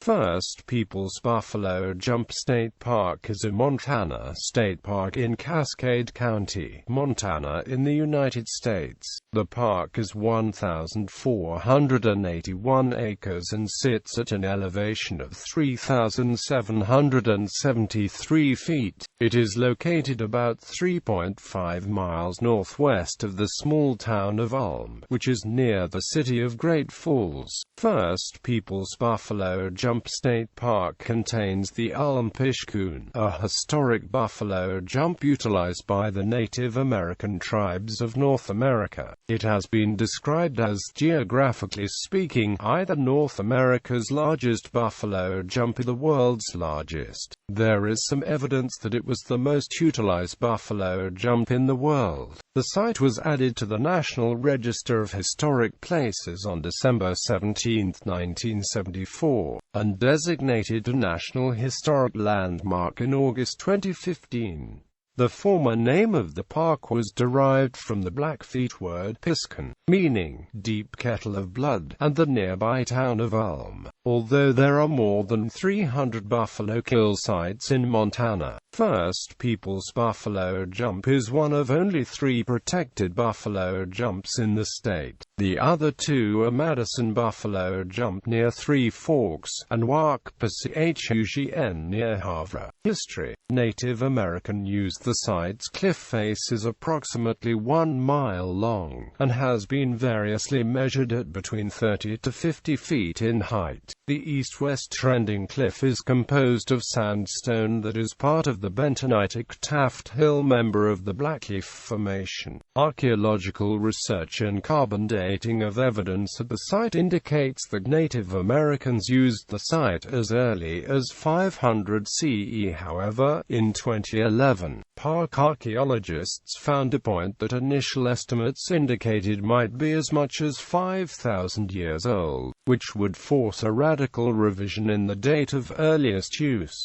First Peoples Buffalo Jump State Park is a Montana state park in Cascade County, Montana in the United States. The park is 1,481 acres and sits at an elevation of 3,773 feet. It is located about 3.5 miles northwest of the small town of Ulm, which is near the city of Great Falls. First Peoples Buffalo Jump State Park contains the Ulm Pishkun, a historic buffalo jump utilized by the Native American tribes of North America. It has been described as, geographically speaking, either North America's largest buffalo jump or the world's largest. There is some evidence that it was the most utilized buffalo jump in the world. The site was added to the National Register of Historic Places on December 17, 1974, and designated a National Historic Landmark in August 2015. The former name of the park was derived from the Blackfeet word Pishkun, meaning deep kettle of blood, and the nearby town of Ulm. Although there are more than 300 buffalo kill sites in Montana, First Peoples Buffalo Jump is one of only 3 protected buffalo jumps in the state. The other 2 are Madison Buffalo Jump near Three Forks, and Wak Pishkun near Havre. History. Native American used the site's cliff face is approximately 1 mile long, and has been variously measured at between 30 to 50 feet in height. The east-west trending cliff is composed of sandstone that is part of the bentonitic Taft Hill member of the Blackleaf Formation. Archaeological research and carbon dating of evidence at the site indicates that Native Americans used the site as early as 500 CE. However, in 2011, park archaeologists found a point that initial estimates indicated might be as much as 5,000 years old, which would force a radical revision in the date of earliest use.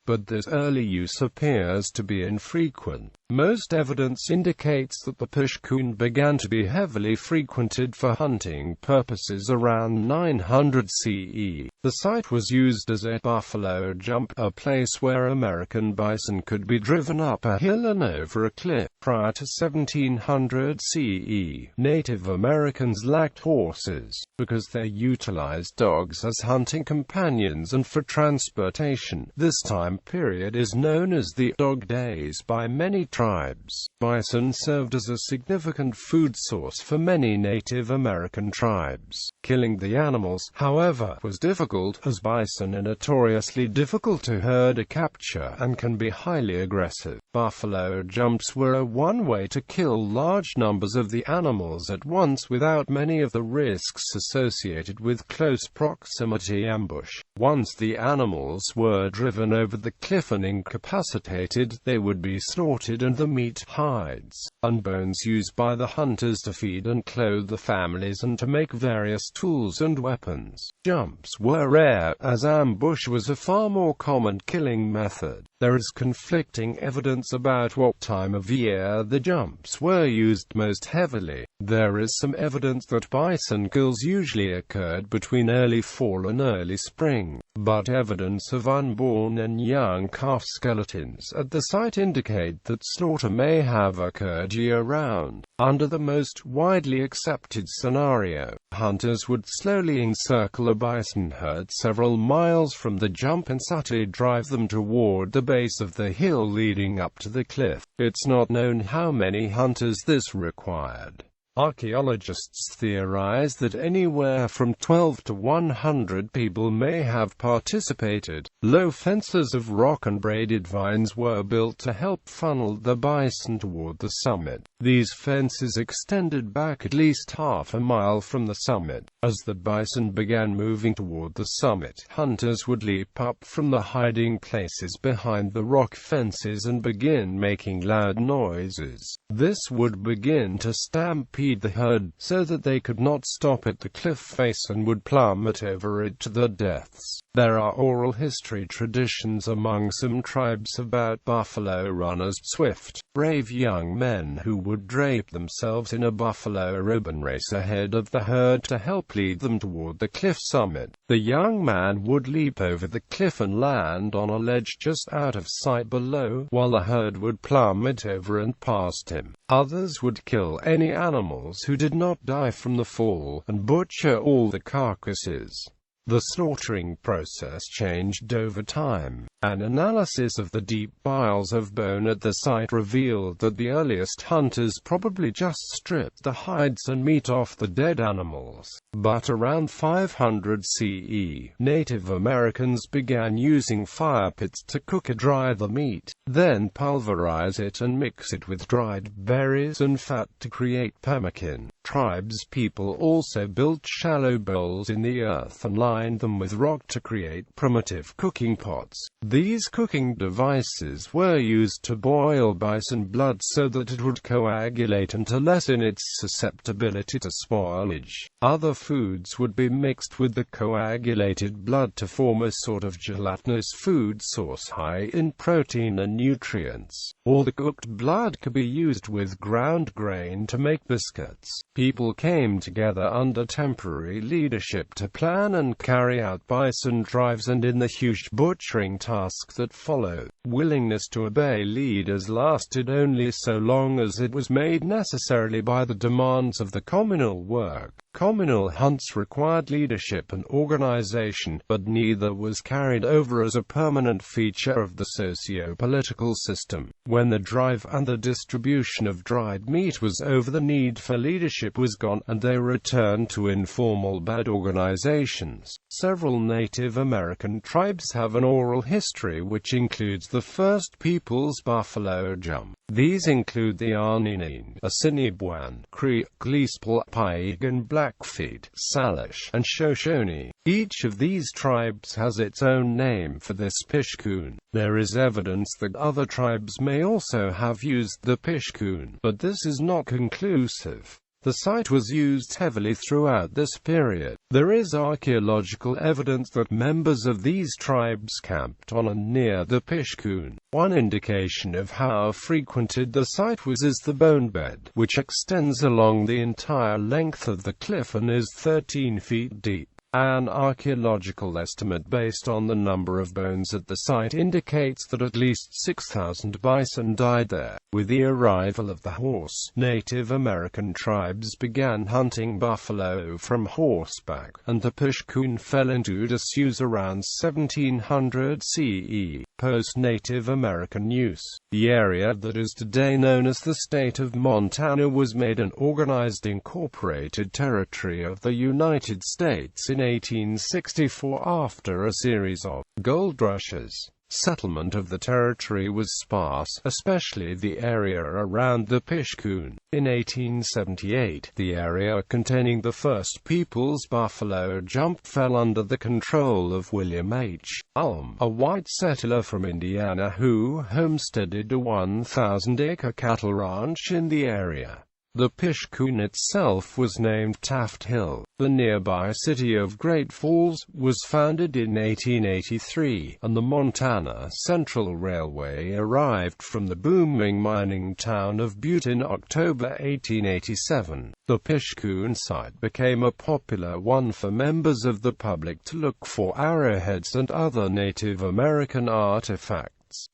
But this early use appears to be infrequent. Most evidence indicates that the Pishkun began to be heavily frequented for hunting purposes around 900 CE. The site was used as a buffalo jump, a place where American bison could be driven up a hill and over a cliff. Prior to 1700 CE, Native Americans lacked horses, because they utilized dogs as hunting companions and for transportation. This time period is known as the Dog Days by many tribes. Bison served as a significant food source for many Native American tribes. Killing the animals, however, was difficult, as bison are notoriously difficult to herd or capture, and can be highly aggressive. Buffalo jumps were one way to kill large numbers of the animals at once without many of the risks associated with close proximity ambush. Once the animals were driven over the cliff and incapacitated, they would be slaughtered and the meat, hides, and bones used by the hunters to feed and clothe the families and to make various tools and weapons. Jumps were rare, as ambush was a far more common killing method. There is conflicting evidence about what time of year the jumps were used most heavily. There is some evidence that bison kills usually occurred between early fall and early spring, but evidence of unborn and young calf skeletons at the site indicate that slaughter may have occurred year-round. Under the most widely accepted scenario, hunters would slowly encircle a bison herd several miles from the jump and subtly drive them toward the base of the hill leading up to the cliff. It's not known how many hunters this required. Archaeologists theorize that anywhere from 12 to 100 people may have participated. Low fences of rock and braided vines were built to help funnel the bison toward the summit. These fences extended back at least half a mile from the summit. As the bison began moving toward the summit, hunters would leap up from the hiding places behind the rock fences and begin making loud noises. This would begin to stampede the herd, so that they could not stop at the cliff face and would plummet over it to their deaths. There are oral history traditions among some tribes about buffalo runners, swift, brave young men who would drape themselves in a buffalo robe and race ahead of the herd to help lead them toward the cliff summit. The young man would leap over the cliff and land on a ledge just out of sight below, while the herd would plummet over and past him. Others would kill any animals who did not die from the fall, and butcher all the carcasses. The slaughtering process changed over time. An analysis of the deep piles of bone at the site revealed that the earliest hunters probably just stripped the hides and meat off the dead animals. But around 500 CE, Native Americans began using fire pits to cook and dry the meat, then pulverize it and mix it with dried berries and fat to create pemmican. Tribespeople also built shallow bowls in the earth and lined them with rock to create primitive cooking pots. These cooking devices were used to boil bison blood so that it would coagulate and to lessen its susceptibility to spoilage. Other foods would be mixed with the coagulated blood to form a sort of gelatinous food source high in protein and nutrients. Or the cooked blood could be used with ground grain to make biscuits. People came together under temporary leadership to plan and carry out bison drives, and in the huge butchering task that followed, willingness to obey leaders lasted only so long as it was made necessarily by the demands of the communal work. Communal hunts required leadership and organization, but neither was carried over as a permanent feature of the socio-political system. When the drive and the distribution of dried meat was over, the need for leadership was gone, and they returned to informal bad organizations. Several Native American tribes have an oral history which includes the First Peoples buffalo jump. These include the Aninin, Assiniboine, Creek, Gleespel, Piegan, Blackfeet, Salish, and Shoshone. Each of these tribes has its own name for this Pishkun. There is evidence that other tribes may also have used the Pishkun, but this is not conclusive. The site was used heavily throughout this period. There is archaeological evidence that members of these tribes camped on and near the Pishkun. One indication of how frequented the site was is the bone bed, which extends along the entire length of the cliff and is 13 feet deep. An archaeological estimate based on the number of bones at the site indicates that at least 6,000 bison died there. With the arrival of the horse, Native American tribes began hunting buffalo from horseback, and the Pishkun fell into disuse around 1700 CE. Post-Native American use. The area that is today known as the state of Montana was made an organized incorporated territory of the United States in 1864 after a series of gold rushes. Settlement of the territory was sparse, especially the area around the Pishkun. In 1878, the area containing the First Peoples buffalo jump fell under the control of William H. Ulm, a white settler from Indiana who homesteaded a 1,000-acre cattle ranch in the area. The Pishkun itself was named Taft Hill. The nearby city of Great Falls was founded in 1883, and the Montana Central Railway arrived from the booming mining town of Butte in October 1887. The Pishkun site became a popular one for members of the public to look for arrowheads and other Native American artifacts.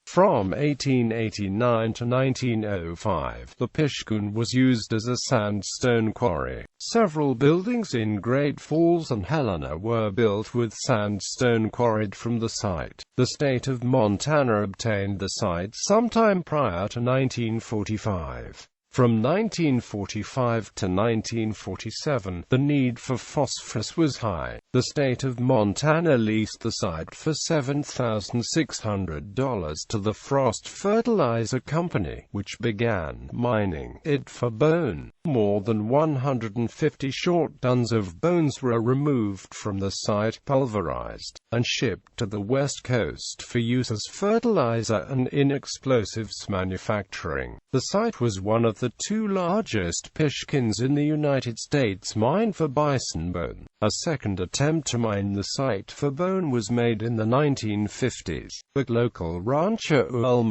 From 1889 to 1905, the Pishkun was used as a sandstone quarry. Several buildings in Great Falls and Helena were built with sandstone quarried from the site. The state of Montana obtained the site sometime prior to 1945. From 1945 to 1947, the need for phosphorus was high. The state of Montana leased the site for $7,600 to the Frost Fertilizer Company, which began mining it for bone. More than 150 short tons of bones were removed from the site, pulverized, and shipped to the West Coast for use as fertilizer and in explosives manufacturing. The site was one of the the two largest Pishkuns in the United States mine for bison bone. A second attempt to mine the site for bone was made in the 1950s, but local rancher Ulm,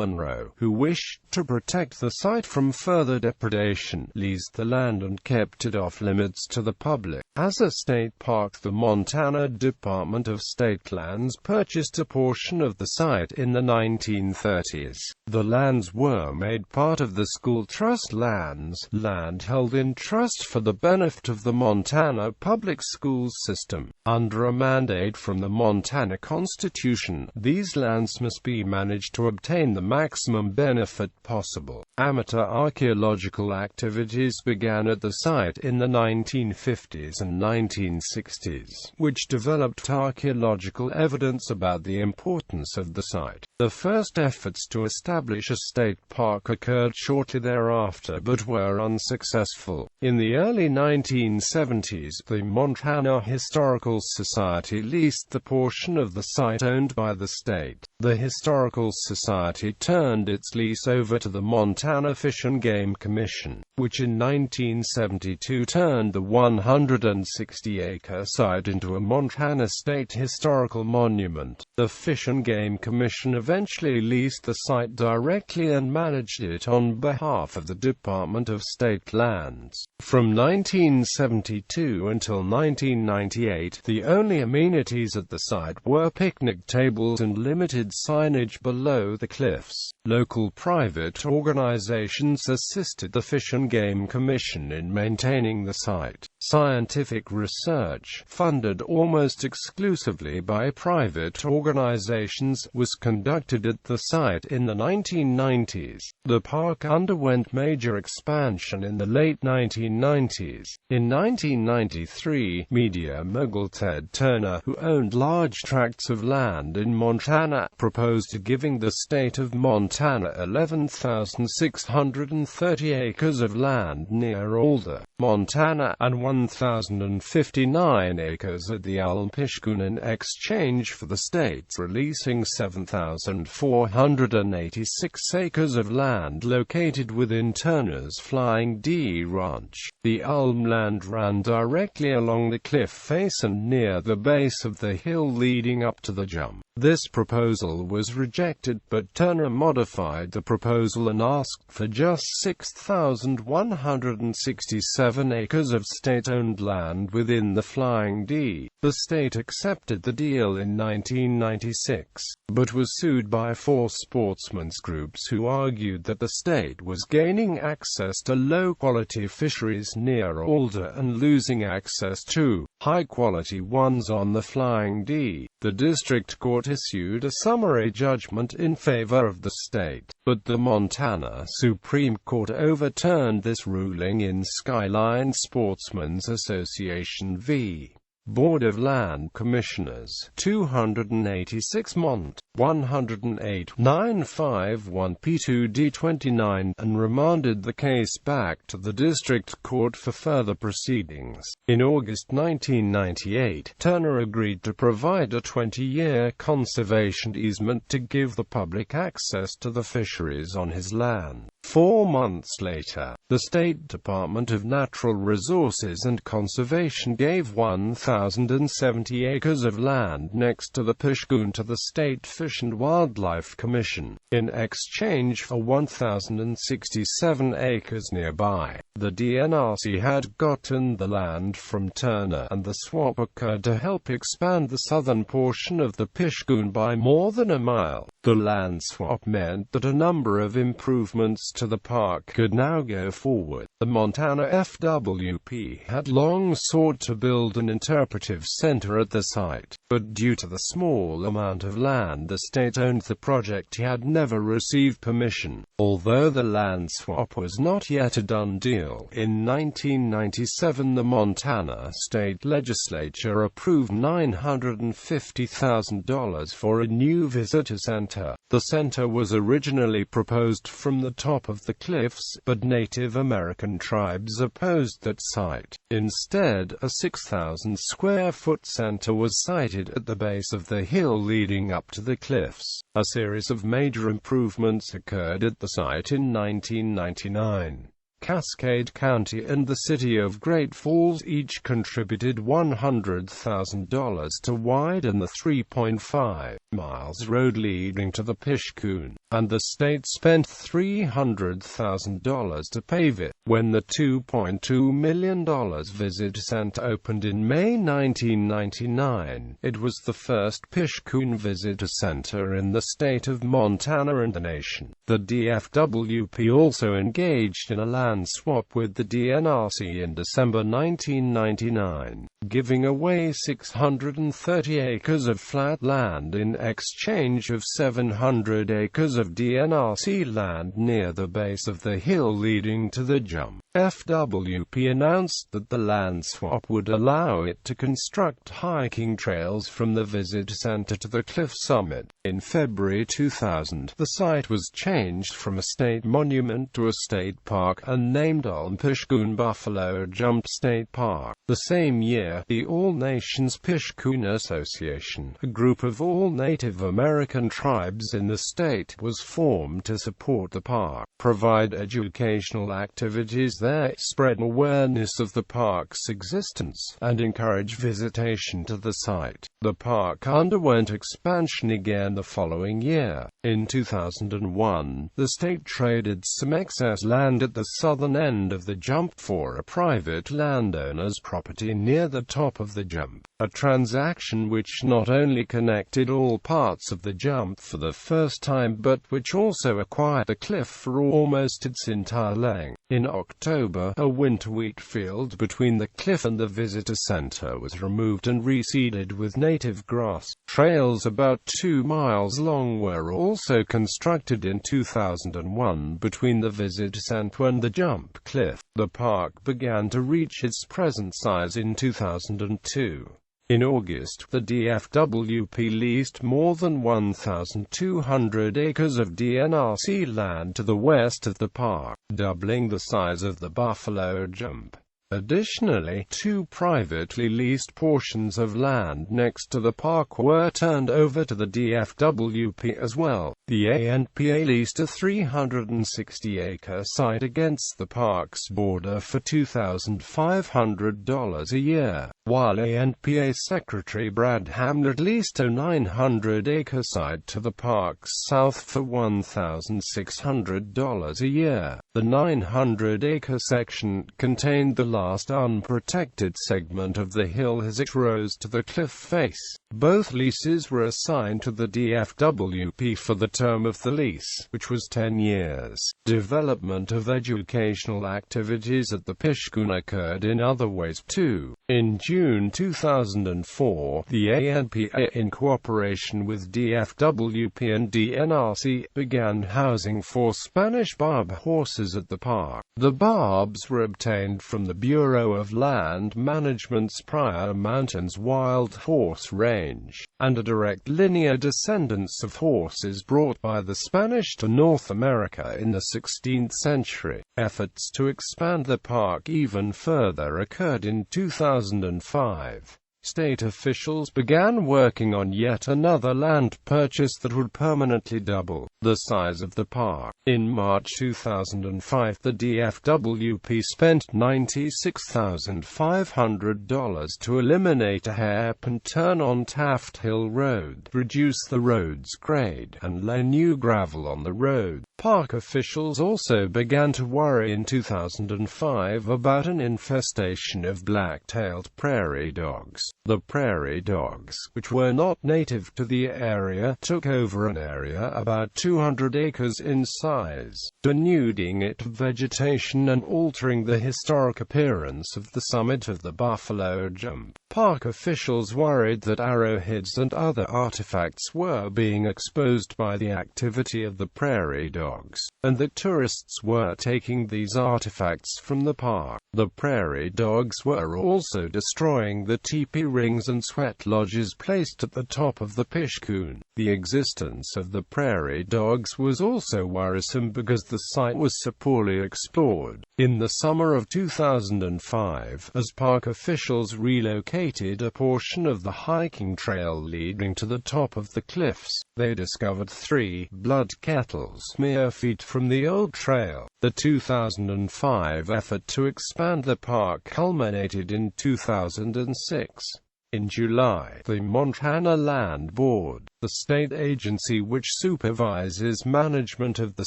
who wished to protect the site from further depredation, leased the land and kept it off limits to the public. As a state park, the Montana Department of State Lands purchased a portion of the site in the 1930s. The lands were made part of the school trust lands, land held in trust for the benefit of the Montana public schools system. Under a mandate from the Montana Constitution, these lands must be managed to obtain the maximum benefit possible. Amateur archaeological activities began at the site in the 1950s and 1960s, which developed archaeological evidence about the importance of the site. The first efforts to establish a state park occurred shortly thereafter but were unsuccessful. In the early 1970s, the Montana Historical Society leased the portion of the site owned by the state. The Historical Society turned its lease over to the Montana Fish and Game Commission, which in 1972 turned the 160-acre site into a Montana State Historical Monument. The Fish and Game Commission eventually leased the site directly and managed it on behalf of the Department of State Lands. From 1972 until 1998, the only amenities at the site were picnic tables and limited signage below the cliffs. Local private organizations assisted the Fish and Game Commission in maintaining the site. Scientific research, funded almost exclusively by private organizations, was conducted at the site in the 1990s. The park underwent major expansion in the late 1990s. In 1993, media mogul Ted Turner, who owned large tracts of land in Montana, proposed giving the state of Montana 11,630 acres of land near Alder, Montana, and 1,059 acres at the Ulm Pishkun in exchange for the state releasing 7,486 acres of land located within Turner's Flying D Ranch. The Ulm land ran directly along the cliff face and near the base of the hill leading up to the jump. This proposal was rejected, but Turner modified the proposal and asked for just 6,167 acres of state-owned land within the Flying D. The state accepted the deal in 1996, but was sued by 4 sportsmen's groups who argued that the state was gaining access to low-quality fisheries near Alder and losing access to high-quality ones on the Flying D. The district court issued a summary judgment in favor of the state, but the Montana Supreme Court overturned this ruling in Skyline Sportsmen's Association v. Board of Land Commissioners, 286 Mont. 108 951 P2D29, and remanded the case back to the district court for further proceedings. In August 1998, Turner agreed to provide a 20-year conservation easement to give the public access to the fisheries on his land. 4 months later, the State Department of Natural Resources and Conservation gave 1,070 acres of land next to the Pishkun to the State Fish and Wildlife Commission, in exchange for 1,067 acres nearby. The DNRC had gotten the land from Turner, and the swap occurred to help expand the southern portion of the Pishkun by more than a mile. The land swap meant that a number of improvements to the park could now go forward. The Montana FWP had long sought to build an interpretive center at the site, but due to the small amount of land the state owned the project had never received permission. Although the land swap was not yet a done deal, in 1997 the Montana state legislature approved $950,000 for a new visitor center. The center was originally proposed from the top of the cliffs, but Native American tribes opposed that site. Instead, a 6,000-square-foot center was sited at the base of the hill leading up to the cliffs. A series of major improvements occurred at the site in 1999. Cascade County and the city of Great Falls each contributed $100,000 to widen the 3.5 miles road leading to the Pishkun, and the state spent $300,000 to pave it. When the $2.2 million visitor center opened in May 1999, it was the first Pishkun visitor center in the state of Montana and the nation. The DFWP also engaged in a land swap with the DNRC in December 1999, giving away 630 acres of flat land in exchange of 700 acres of DNRC land near the base of the hill leading to the jump. FWP announced that the land swap would allow it to construct hiking trails from the visitor center to the cliff summit. In February 2000, the site was changed from a state monument to a state park and named Ulm Pishkun Buffalo Jump State Park. The same year, the All Nations Pishkun Association, a group of all Native American tribes in the state, was formed to support the park, provide educational activities there, spread awareness of the park's existence, and encourage visitation to the site. The park underwent expansion again the following year. In 2001, the state traded some excess land at the southern end of the jump for a private landowner's property near the top of the jump, a transaction which not only connected all parts of the jump for the first time but which also acquired the cliff for almost its entire length. In October, a winter wheat field between the cliff and the visitor center was removed and reseeded with native grass. Trails about 2 miles long were also constructed in 2001 between the visitor center and the jump cliff. The park began to reach its present size in 2002. In August, the DFWP leased more than 1,200 acres of DNRC land to the west of the park, doubling the size of the Buffalo Jump. Additionally, 2 privately leased portions of land next to the park were turned over to the DFWP as well. The ANPA leased a 360-acre site against the park's border for $2,500 a year, while ANPA Secretary Brad Hamlet leased a 900-acre site to the park's south for $1,600 a year. The 900-acre section contained the last unprotected segment of the hill as it rose to the cliff face. Both leases were assigned to the DFWP for the term of the lease, which was 10 years. Development of educational activities at the Pishkun occurred in other ways too. In June 2004, the ANPA, in cooperation with DFWP and DNRC, began housing 4 Spanish barb horses at the park. The barbs were obtained from the Bureau of Land Management's Pryor Mountains Wild Horse Range, and are direct linear descendants of horses brought by the Spanish to North America in the 16th century. Efforts to expand the park even further occurred in 2005. State officials began working on yet another land purchase that would permanently double the size of the park. In March 2005, the DFWP spent $96,500 to eliminate a hairpin turn on Taft Hill Road, reduce the road's grade, and lay new gravel on the road. Park officials also began to worry in 2005 about an infestation of black-tailed prairie dogs. The prairie dogs, which were not native to the area, took over an area about 200 acres in size, denuding it of vegetation and altering the historic appearance of the summit of the Buffalo Jump. Park officials worried that arrowheads and other artifacts were being exposed by the activity of the prairie dogs, and that tourists were taking these artifacts from the park. The prairie dogs were also destroying the teepee rings and sweat lodges placed at the top of the Pishkun. The existence of the prairie dogs was also worrisome because the site was so poorly explored. In the summer of 2005, as park officials relocated a portion of the hiking trail leading to the top of the cliffs, they discovered 3 blood kettles mere feet from the old trail. The 2005 effort to expand the park culminated in 2006. In July, the Montana Land Board, the state agency which supervises management of the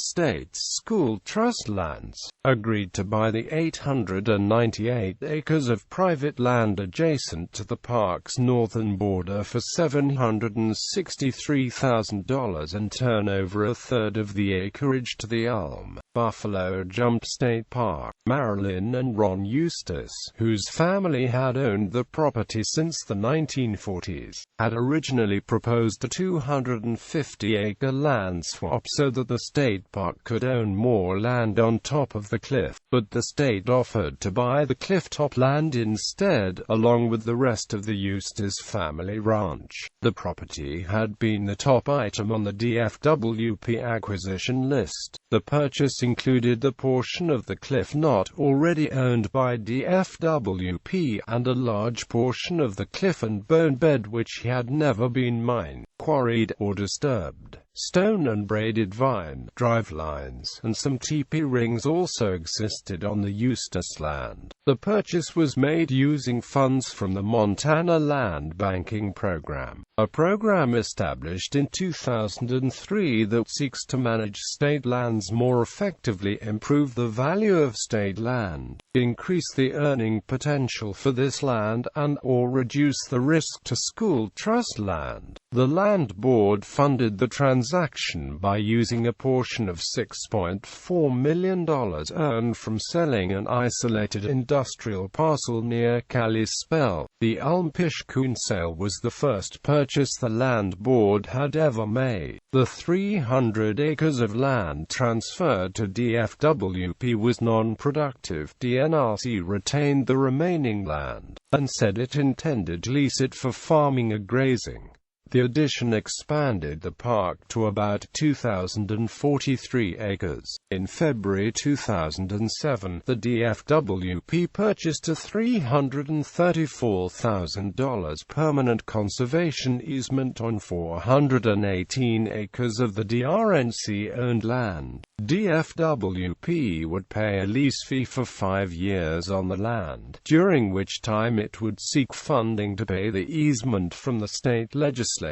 state's school trust lands, agreed to buy the 898 acres of private land adjacent to the park's northern border for $763,000 and turn over a third of the acreage to the Ulm Buffalo Jump State Park. Marilyn and Ron Eustace, whose family had owned the property since the 1940s, had originally proposed a 250-acre land swap so that the state park could own more land on top of the cliff, but the state offered to buy the clifftop land instead, along with the rest of the Eustace family ranch. The property had been the top item on the DFWP acquisition list. The purchase included the portion of the cliff not already owned by DFWP, and a large portion of the cliff and bone bed which had never been mined, quarried, or disturbed. Stone and braided vine drivelines and some teepee rings also existed on the Eustace land. The purchase was made using funds from the Montana Land Banking Program, a program established in 2003 that seeks to manage state lands more effectively, improve the value of state land, increase the earning potential for this land, and/or reduce the risk to school trust land. The Land Board funded the transaction by using a portion of $6.4 million earned from selling an isolated industrial parcel near Kalispell. The Ulm Pishkun sale was the first purchase the Land Board had ever made. The 300 acres of land transferred to DFWP was non-productive. The NRC retained the remaining land, and said it intended to lease it for farming or grazing. The addition expanded the park to about 2,043 acres. In February 2007, the DFWP purchased a $334,000 permanent conservation easement on 418 acres of the DRNC-owned land. DFWP would pay a lease fee for 5 years on the land, during which time it would seek funding to pay the easement from the state legislature.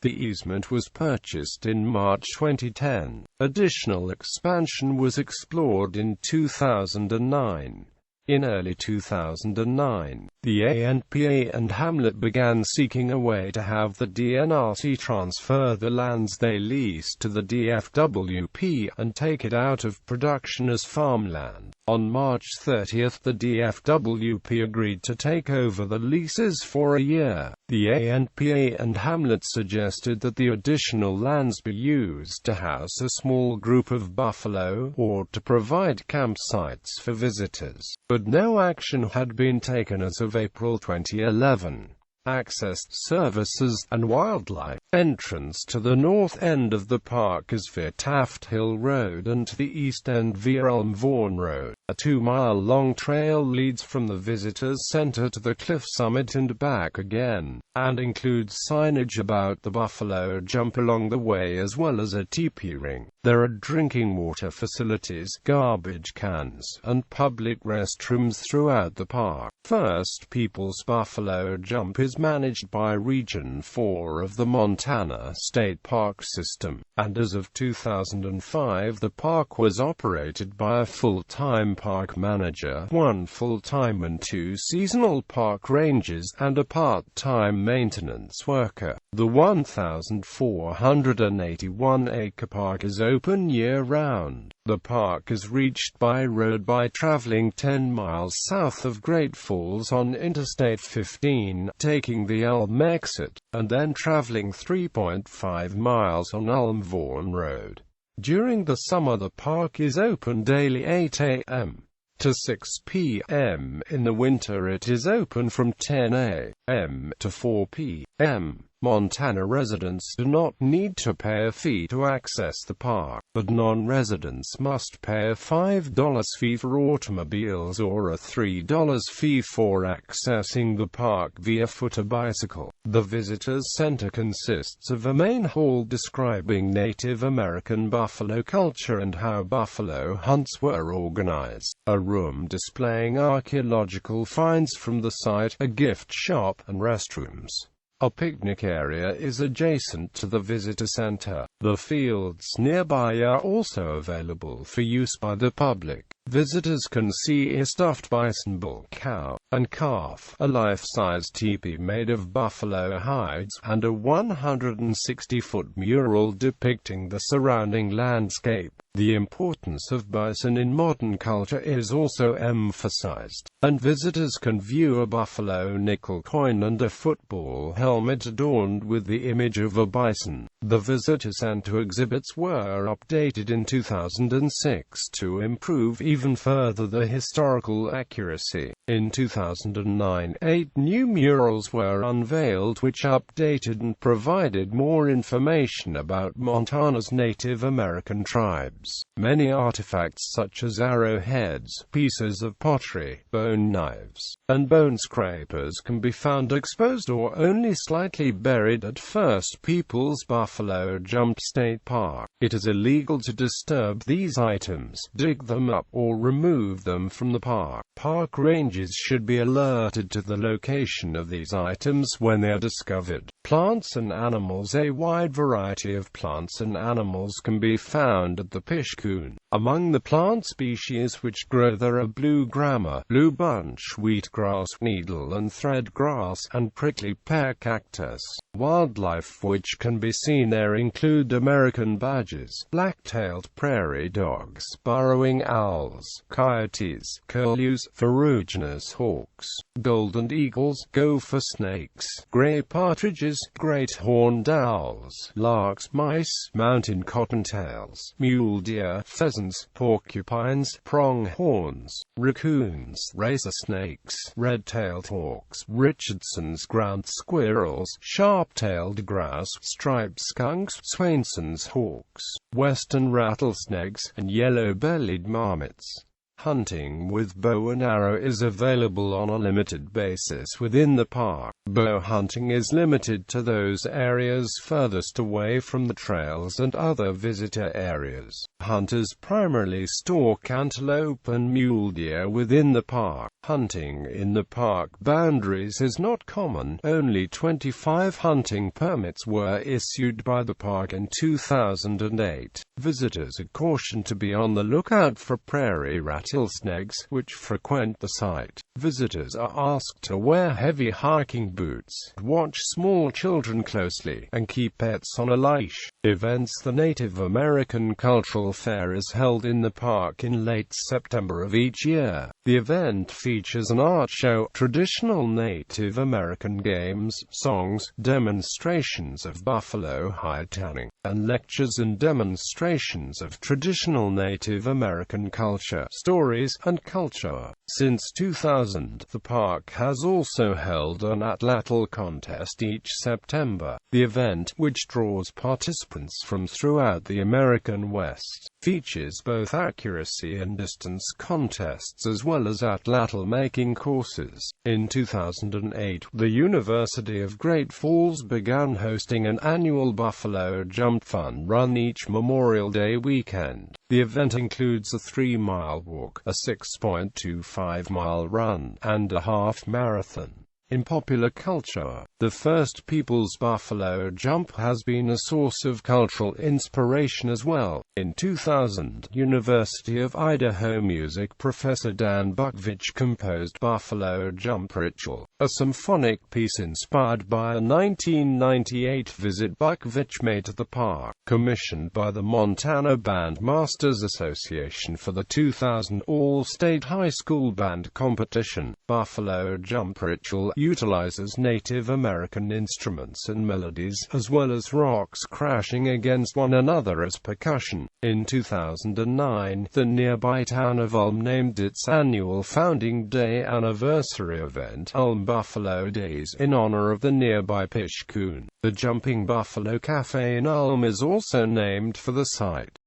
The easement was purchased in March 2010. Additional expansion was explored in 2009. In early 2009, the ANPA and Hamlet began seeking a way to have the DNRC transfer the lands they leased to the DFWP and take it out of production as farmland. On March 30, the DFWP agreed to take over the leases for a year. The ANPA and Hamlet suggested that the additional lands be used to house a small group of buffalo, or to provide campsites for visitors, but no action had been taken as of April 2011. Access to services and wildlife. Entrance to the north end of the park is via Taft Hill Road, and to the east end via Ulm Vaughan Road. A 2-mile-long trail leads from the visitors center to the cliff summit and back again, and includes signage about the buffalo jump along the way as well as a teepee ring. There are drinking water facilities, garbage cans, and public restrooms throughout the park. First People's Buffalo Jump is managed by Region 4 of the Montana State Park System, and as of 2005 the park was operated by a full-time park manager, 1 full-time and 2 seasonal park rangers, and a part-time maintenance worker. The 1,481-acre park is open year-round. The park is reached by road by traveling 10 miles south of Great Falls on Interstate 15, taking the Ulm exit, and then traveling 3.5 miles on Ulm Vaughan Road. During the summer the park is open daily 8 a.m. to 6 p.m. In the winter it is open from 10 a.m. to 4 p.m. Montana residents do not need to pay a fee to access the park, but non-residents must pay a $5 fee for automobiles or a $3 fee for accessing the park via foot or bicycle. The Visitors Center consists of a main hall describing Native American buffalo culture and how buffalo hunts were organized, a room displaying archaeological finds from the site, a gift shop, and restrooms. A picnic area is adjacent to the visitor center. The fields nearby are also available for use by the public. Visitors can see a stuffed bison, bull, cow, and calf, a life-size teepee made of buffalo hides, and a 160-foot mural depicting the surrounding landscape. The importance of bison in modern culture is also emphasized, and visitors can view a buffalo nickel coin and a football helmet adorned with the image of a bison. The visitor center exhibits were updated in 2006 to improve even further the historical accuracy. In 2009, 8 new murals were unveiled which updated and provided more information about Montana's Native American tribes. Many artifacts such as arrowheads, pieces of pottery, bone knives, and bone scrapers can be found exposed or only slightly buried at First Peoples Buffalo Jump State Park. It is illegal to disturb these items, dig them up, or remove them from the park. Park rangers should be alerted to the location of these items when they are discovered. Plants and animals. A wide variety of plants and animals can be found at the Pishkun. Among the plant species which grow there are blue grama, blue bunch wheatgrass, needle and thread grass, and prickly pear cactus. Wildlife which can be seen there include American badgers, black-tailed prairie dogs, burrowing owls, coyotes, curlews, ferruginous hawks, golden eagles, gopher snakes, gray partridges, great horned owls, larks, mice, mountain cottontails, mule deer, pheasants, porcupines, pronghorns, raccoons, racer snakes, red-tailed hawks, Richardson's ground squirrels, sharp-tailed grouse, striped skunks, Swainson's hawks, western rattlesnakes, and yellow-bellied marmots. Hunting with bow and arrow is available on a limited basis within the park. Bow hunting is limited to those areas furthest away from the trails and other visitor areas. Hunters primarily stalk antelope and mule deer within the park. Hunting in the park boundaries is not common. Only 25 hunting permits were issued by the park in 2008. Visitors are cautioned to be on the lookout for prairie rattlesnakes, which frequent the site. Visitors are asked to wear heavy hiking boots, watch small children closely, and keep pets on a leash. Events. The Native American Cultural Fair is held in the park in late September of each year. The event features an art show, traditional Native American games, songs, demonstrations of buffalo hide tanning, and lectures and demonstrations of traditional Native American culture, stories, and culture. Since 2000, the park has also held an atlatl contest each September. The event, which draws participants from throughout the American West, features both accuracy and distance contests as well as atlatl making courses. In 2008, the University of Great Falls began hosting an annual Buffalo Jump Fun Run each Memorial Day weekend. The event includes a 3-mile walk, a 6.25-mile run, and a half marathon. In popular culture, the First Peoples Buffalo Jump has been a source of cultural inspiration as well. In 2000, University of Idaho music professor Dan Buckovich composed Buffalo Jump Ritual, a symphonic piece inspired by a 1998 visit Buckovich made to the park, commissioned by the Montana Bandmasters Association for the 2000 All-State High School Band Competition. Buffalo Jump Ritual utilizes Native American instruments and melodies, as well as rocks crashing against one another as percussion. In 2009, the nearby town of Ulm named its annual Founding Day anniversary event Ulm Buffalo Days in honor of the nearby Pishkun. The Jumping Buffalo Cafe in Ulm is also named for the site.